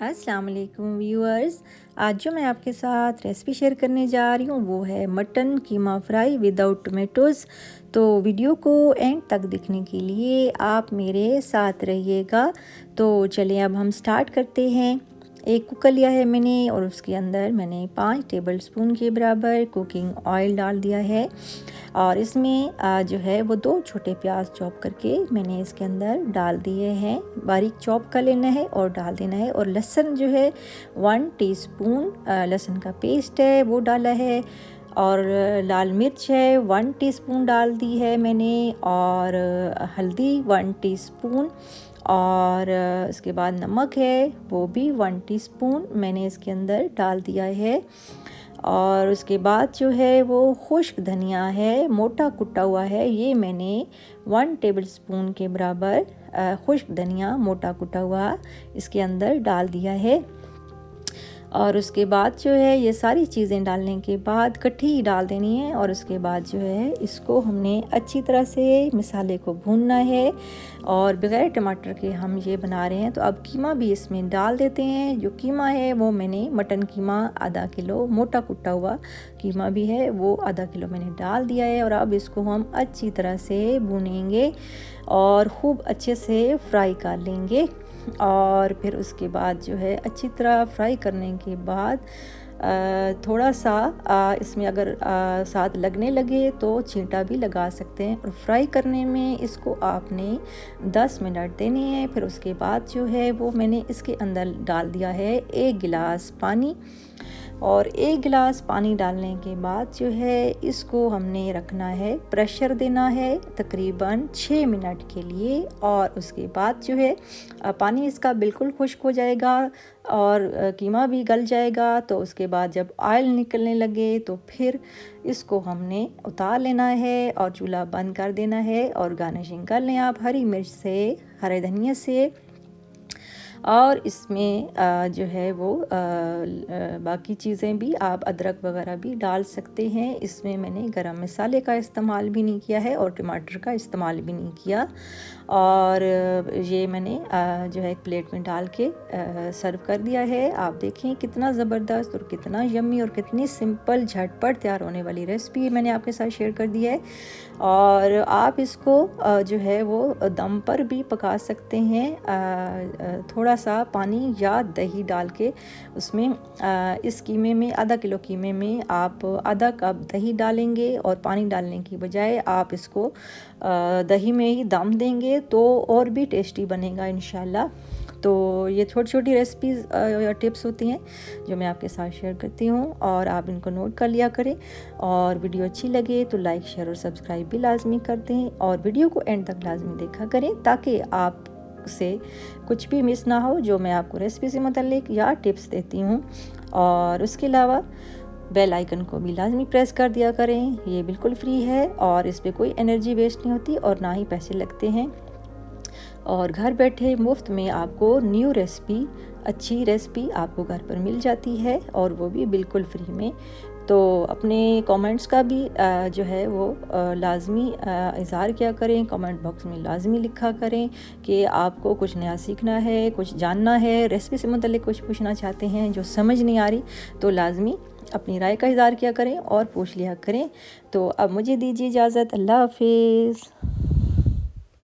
अस्सलाम वालेकुम व्यूअर्स। आज जो मैं आपके साथ रेसिपी शेयर करने जा रही हूँ वो है मटन कीमा फ्राई विदाउट टमेटोज़। तो वीडियो को एंड तक देखने के लिए आप मेरे साथ रहिएगा। तो चलिए अब हम स्टार्ट करते हैं। एक कुकर लिया है मैंने और उसके अंदर मैंने 5 टेबलस्पून के बराबर कुकिंग ऑयल डाल दिया है और इसमें जो है वो 2 छोटे प्याज चॉप करके मैंने इसके अंदर डाल दिए हैं। बारीक चॉप कर लेना है और डाल देना है। और लहसुन जो है 1 टीस्पून लहसुन का पेस्ट है वो डाला है। और लाल मिर्च है 1 टीस्पून डाल दी है मैंने। और हल्दी 1 टीस्पून और इसके बाद नमक है वो भी 1 टीस्पून मैंने इसके अंदर डाल दिया है। और उसके बाद जो है वो खुश्क धनिया है मोटा कुटा हुआ है, ये मैंने 1 टेबलस्पून के बराबर खुश्क धनिया मोटा कुटा हुआ इसके अंदर डाल दिया है। और उसके बाद जो है ये सारी चीज़ें डालने के बाद इकट्ठी डाल देनी है। और उसके बाद जो है इसको हमने अच्छी तरह से मसाले को भूनना है। और बग़ैर टमाटर के हम ये बना रहे हैं। तो अब कीमा भी इसमें डाल देते हैं। जो कीमा है वो मैंने मटन कीमा आधा किलो मोटा कुटा हुआ कीमा भी है वो आधा किलो मैंने डाल दिया है। और अब इसको हम अच्छी तरह से भूनेंगे और ख़ूब अच्छे से फ्राई कर लेंगे। और फिर उसके बाद जो है अच्छी तरह फ्राई करने के बाद थोड़ा सा इसमें अगर साथ लगने लगे तो छींटा भी लगा सकते हैं। और फ्राई करने में इसको आपने 10 मिनट देने हैं। फिर उसके बाद जो है वो मैंने इसके अंदर डाल दिया है 1 गिलास पानी। और 1 गिलास पानी डालने के बाद जो है इसको हमने रखना है, प्रेशर देना है तकरीबन 6 मिनट के लिए। और उसके बाद जो है पानी इसका बिल्कुल खुश्क हो जाएगा और कीमा भी गल जाएगा। तो उसके बाद जब ऑयल निकलने लगे तो फिर इसको हमने उतार लेना है और चूल्हा बंद कर देना है। और गार्निशिंग कर लें आप हरी मिर्च से, हरे धनिया से। और इसमें जो है वो बाकी चीज़ें भी आप अदरक वगैरह भी डाल सकते हैं। इसमें मैंने गरम मसाले का इस्तेमाल भी नहीं किया है और टमाटर का इस्तेमाल भी नहीं किया। और ये मैंने जो है एक प्लेट में डाल के सर्व कर दिया है। आप देखें कितना ज़बरदस्त और कितना यम्मी और कितनी सिंपल झटपट तैयार होने वाली रेसिपी मैंने आपके साथ शेयर कर दी है। और आप इसको जो है वो दम पर भी पका सकते हैं। थोड़ा सा पानी या दही डाल के उसमें इस कीमे में आधा किलो कीमे में आप आधा कप दही डालेंगे और पानी डालने की बजाय आप इसको दही में ही दम देंगे तो और भी टेस्टी बनेगा इंशाल्लाह। तो ये छोटी छोटी रेसिपीज़ या टिप्स होती हैं जो मैं आपके साथ शेयर करती हूँ और आप इनको नोट कर लिया करें। और वीडियो अच्छी लगे तो लाइक शेयर और सब्सक्राइब भी लाजमी कर दें और वीडियो को एंड तक लाजमी देखा करें ताकि आप से कुछ भी मिस ना हो जो मैं आपको रेसिपी से मुताल्लिक या टिप्स देती हूँ। और उसके अलावा बेल आइकन को भी लाजमी प्रेस कर दिया करें, ये बिल्कुल फ्री है और इस पर कोई एनर्जी वेस्ट नहीं होती और ना ही पैसे लगते हैं। और घर बैठे मुफ्त में आपको न्यू रेसिपी, अच्छी रेसिपी आपको घर पर मिल जाती है और वो भी बिल्कुल फ्री में। तो अपने कमेंट्स का भी जो है वो लाजमी इज़हार किया करें, कमेंट बॉक्स में लाजमी लिखा करें कि आपको कुछ नया सीखना है, कुछ जानना है, रेसिपी से मुताल्लिक कुछ पूछना चाहते हैं जो समझ नहीं आ रही तो लाजमी अपनी राय का इज़हार किया करें और पूछ लिया करें। तो अब मुझे दीजिए इजाज़त। अल्लाह हाफिज़।